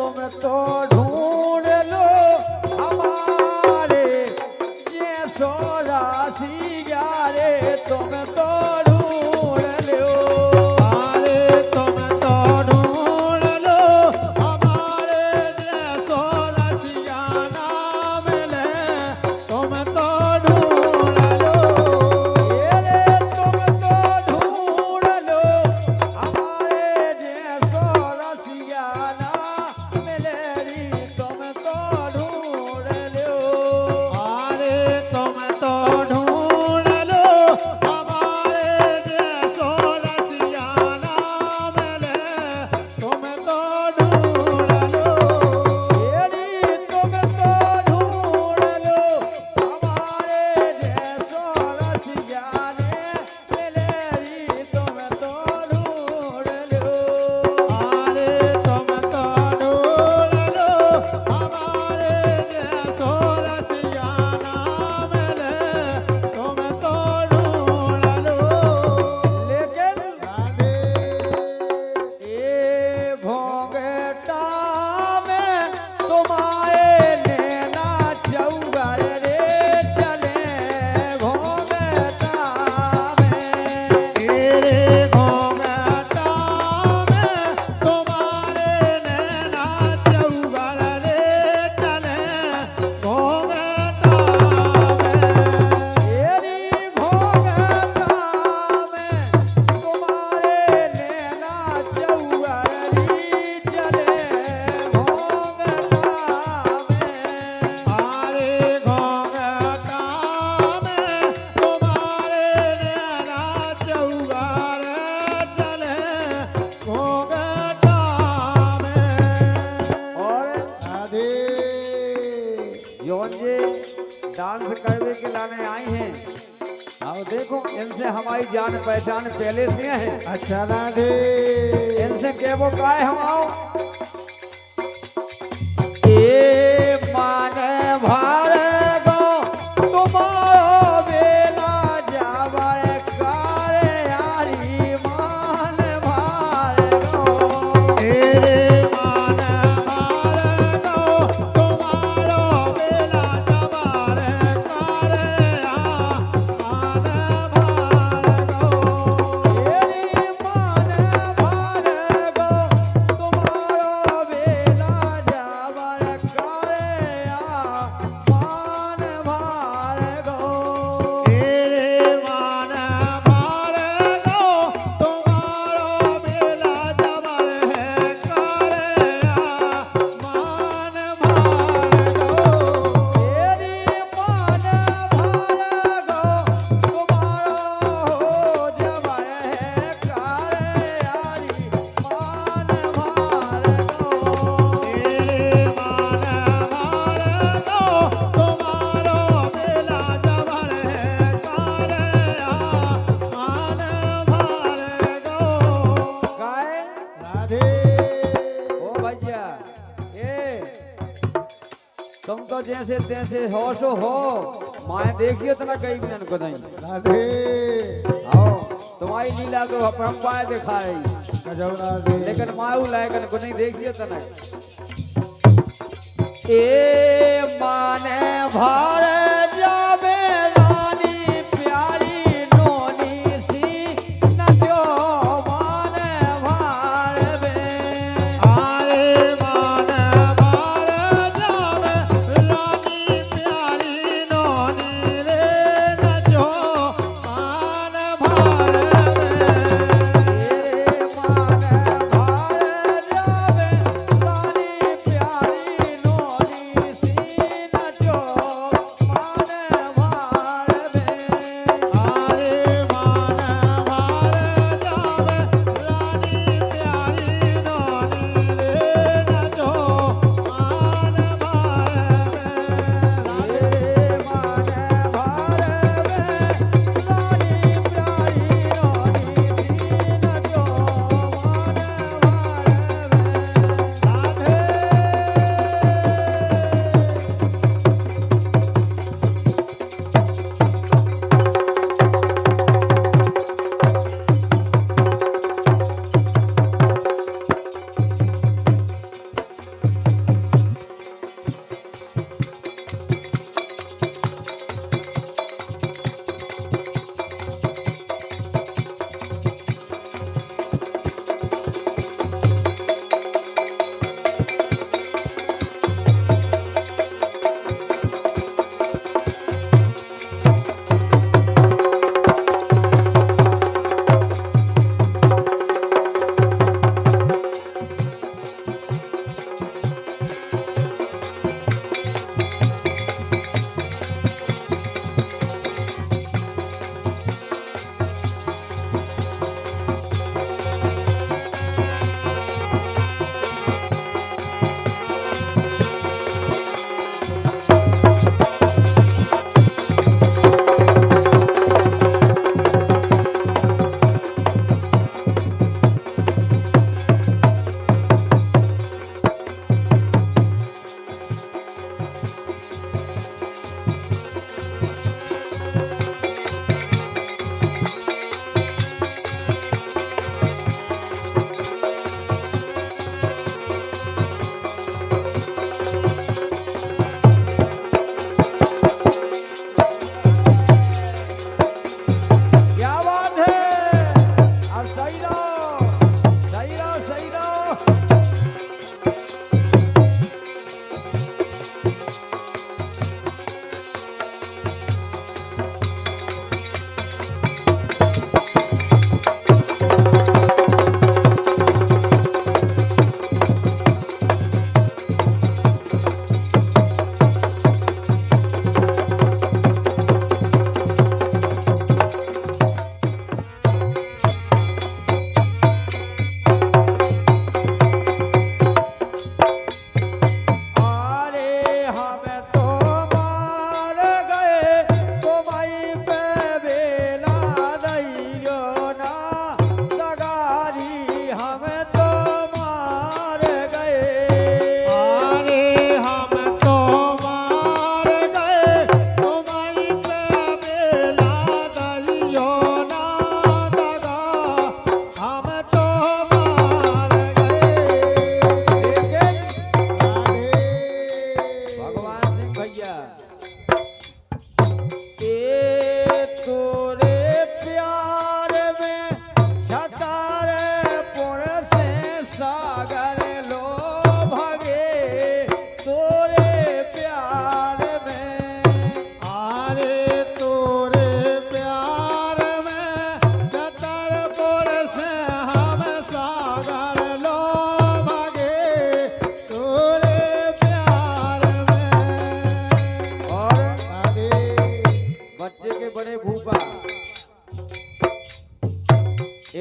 तुम तो ढूंढ लो हमारे जैसो राशि ग्यारे तुम तो ढूंढ लो अरे तुम तो ढूंढ लो हमारे जैसो रसिया ना मिले तुम तो ढूंढ लो रे तुम तो ढूंढ लो हमारे जैसो रसिया ना मिले री तुम तो ढूंढ लो अरे तुम तो ढूंढ लो हमारे जैसो रसिया ना मिले तुम तो ढूंढ लो तेरी तुम तो ढूंढ लो हमारे जैसो रसिया ने मिलेरी तुम तो ढूंढ लो अरे तुम तो ढूंढ लो हमारे जैसो रसिया ना मिले तुम तो ढूंढ लो लेकिन राधे ए भोंगटा में तुम्हारे नैना चौगर रे चले भोंगटा में तेरे घोंघटा में तुम्हारे नैना चौगर रे चले घोंघटा में तेरी भोंगटा में तुम्हारे नैना चौगरी चले भोंगटा में आरे घोंघटा में तुम्हारे नैना चौगर चले घोंघटा में और राधे यौन जी डांस करने के लाने आई हैं आओ देखो इनसे हमारी जान पहचान पहले से है अच्छा राधे इनसे के वो काय हम आओ ए माने भार गो तुम्हारो बेला जावर करे यारी मान भार गो तेरे मान मार गो तुम्हारो बेला जबार करे मान भार गो तेरी मान भार गो तुम्हारो बेला जावर करे मान भार गो तेरे मान मार गो तुम्हारो बेला जबर है करे मान भार गो तेरी मान भार गो तुम्हारो हो जबर है करे यारी मान भार गो तेरे मान मार गो तुम्हारो बेला जबर है करे मान भार गो गाय राधे ओ भैया ए तुम तो जैसे तैसे होशो हो माए देखियो तो ना कहीं भी को नहीं राधे आओ तुम्हारी लीला को अपरंपाए दिखाई गजब राधे लेकिन माऊ लायकन को नहीं देखियो तो ना ए माने भार जावे रानी प्यारी नोनी सी नचो माने भार में आरे मान भार जावे रानी प्यारी नोनी रे नचो मान भार में तेरे मान भार जावे रानी प्यारी नोनी सी नचो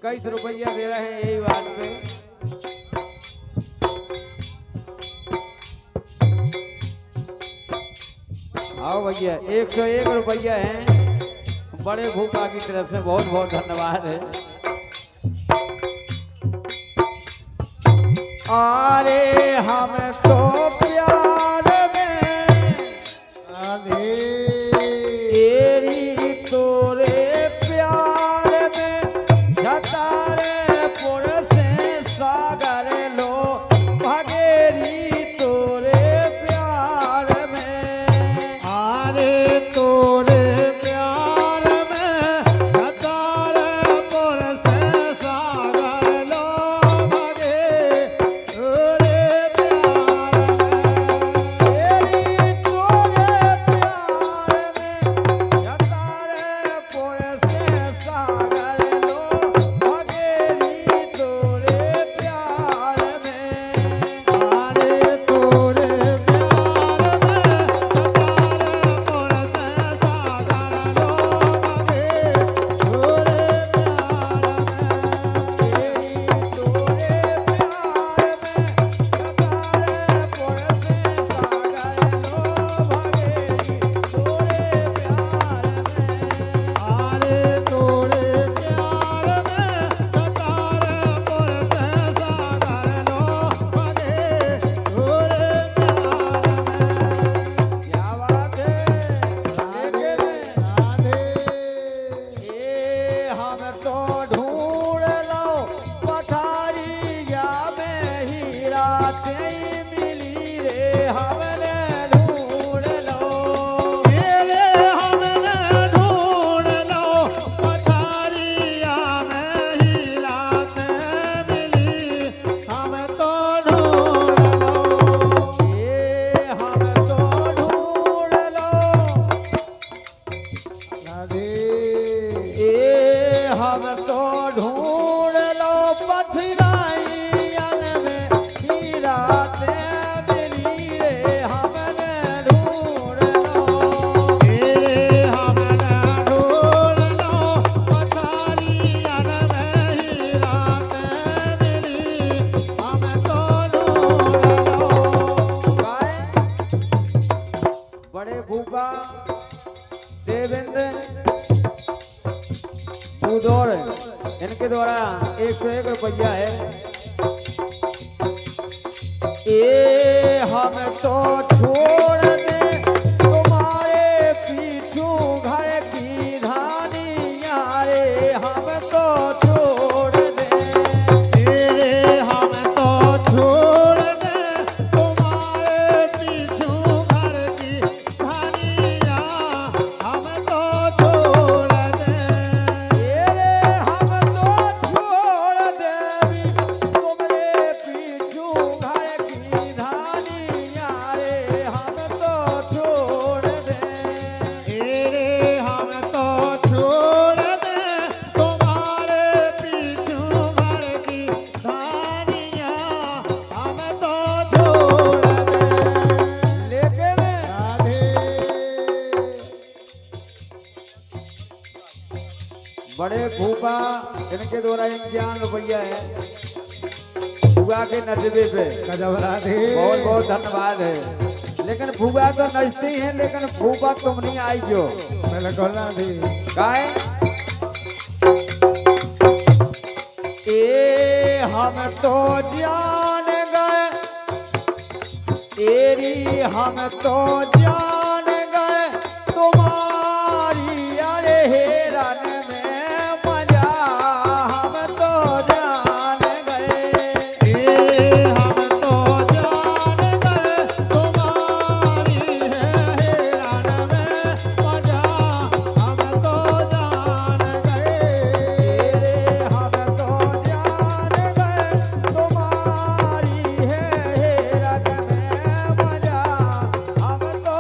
21 रुपया दे रहे हैं यही बात पे। आओ भैया 101 रुपया है बड़े भूपा की तरफ से, बहुत बहुत धन्यवाद है। अरे हम तो प्यार में राधे तेरी तोरे प्यार में झतारे पुर से सागर लो भगेरी तोरे प्यार में। आरे तोरे प्यार में सतारे पुर से सागर लो भगे तोरे प्यार में। तेरी तोरे प्यार में झतारे पुर से सागर लो भगेरी तोरे प्यार में। आरे तोरे प्यार में सतारे पुर से सागर लो भगे तोरे बड़े भूपा देवेंद्र बुदौर इनके द्वारा 101 रुपया है। ए हम तो छोड़ दे तुम्हारे पीछू घर की धानिया रे, हम तो छोड़ दे। तेरे हम तो छोड़ दे तुम्हारे पीछू घर की धनिया, हम तो छोड़ दे। तेरे हम तो छोड़ देवी तुम्हारे पीछू घर की धानिया रे, हम तो छोड़ दे। तेरे हम तो छोड़ दे तुम्हारे पीछू घर की धनिया, हम तो छोड़ दे। लेकिन राधे बड़े भूपा इनके द्वारा 51 रुपया है फुगा के नजबे पे, गजब राधे बहुत बहुत धन्यवाद है। लेकिन फुगा तो नचते ही हैं, लेकिन फूफा तुम नहीं आई जो बिल्कुल राधे गाय। ए हम तो जान गए तेरी, हम तो जान गए तुम्हारी अरे हेरन में मजा, हम तो जान गए। ए हम तो जान गए तुम्हारी है हैरान में मजा, हम तो जान गए। तेरे हम तो जान गए तुम्हारी है हेरन में मजा, हम तो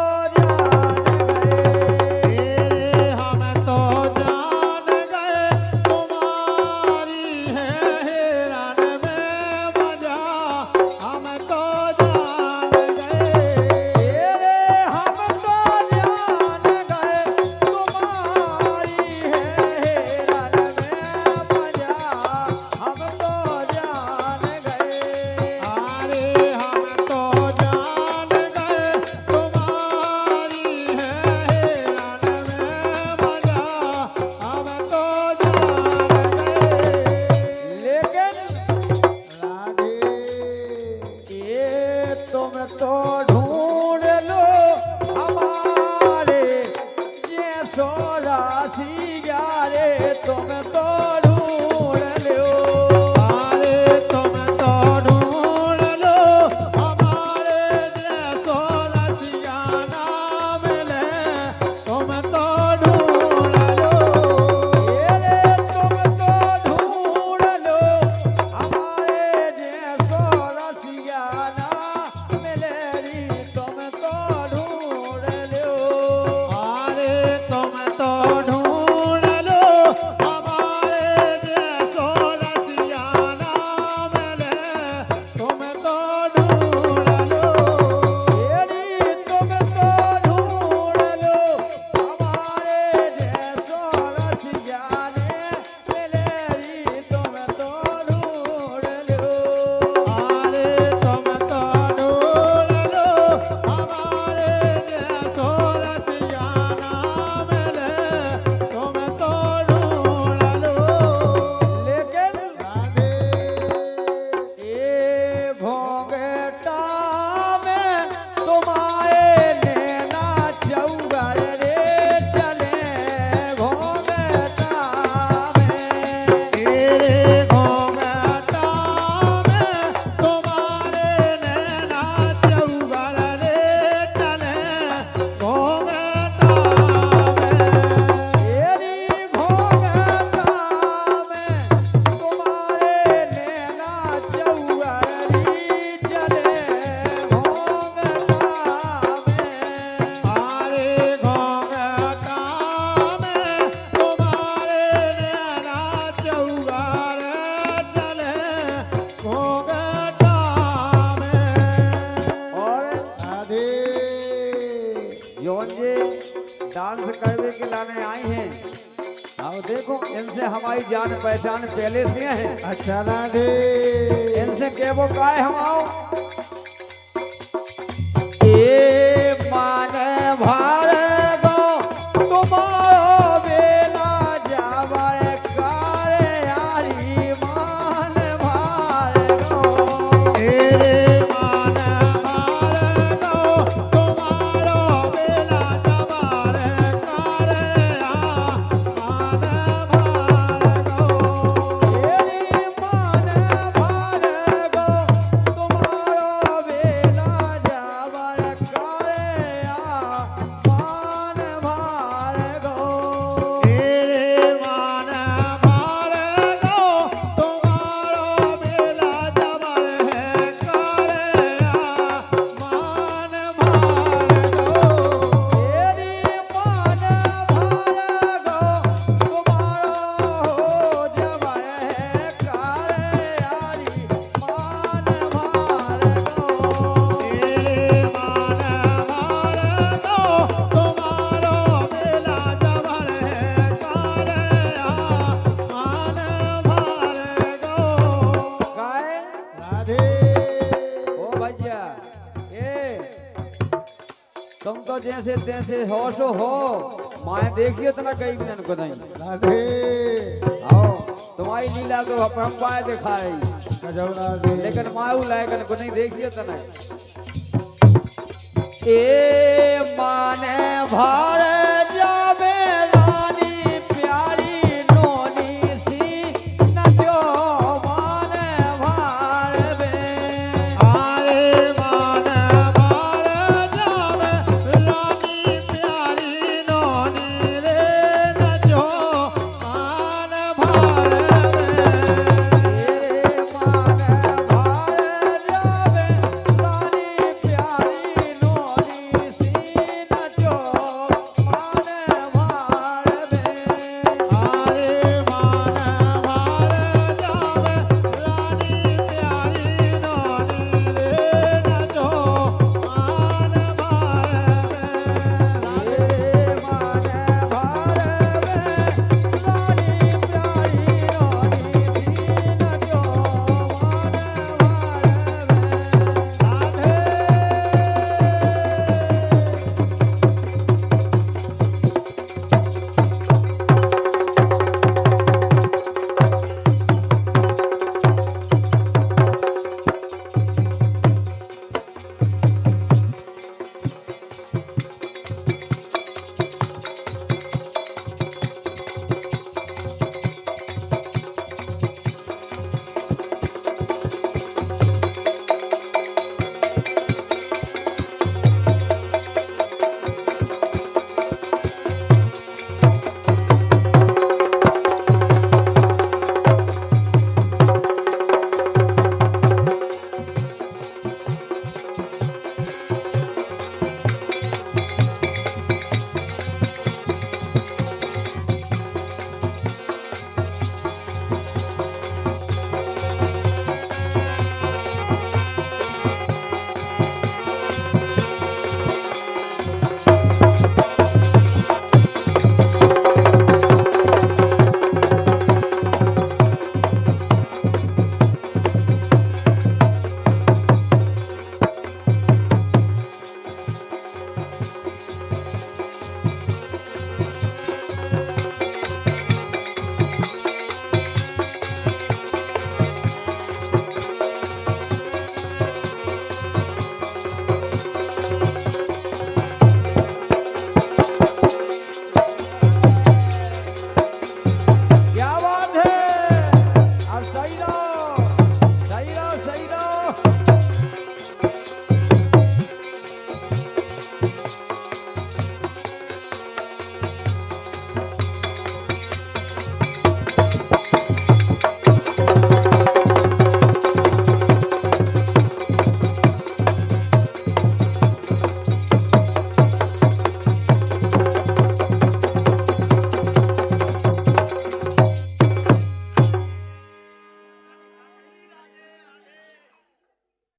देखो इनसे हमारी जान पहचान पहले से है। अच्छा राधे इनसे के वो काय हम आओ ए मान भार गो तुम्हारो बेला जावर कारे यारी मान भार गो तेरे मान मार दो तुम्हारो बेला जबार करे मान मार दो तेरी मान भार गो तुम्हारो बेला जावर कारे मान भार गो तेरे मान मार दो तुम्हारो बेला जबर है करे मान मार दो तेरी मान भार गो तुम्हारो हो जबर है कारे यारी मान भार गो तेरे मान मार दो तुम्हारो बेला जबर है करे मान मार दो काय राधे ओ भैया ए तुम तो जैसे तैसे हो सो हो माए देखिए तना कई भी को नहीं राधे आओ तुम्हारी लीला तो अपरंपार दिखाई गजब राधे लेकिन माऊ लायकन को नहीं देखिए तना ए माने भारे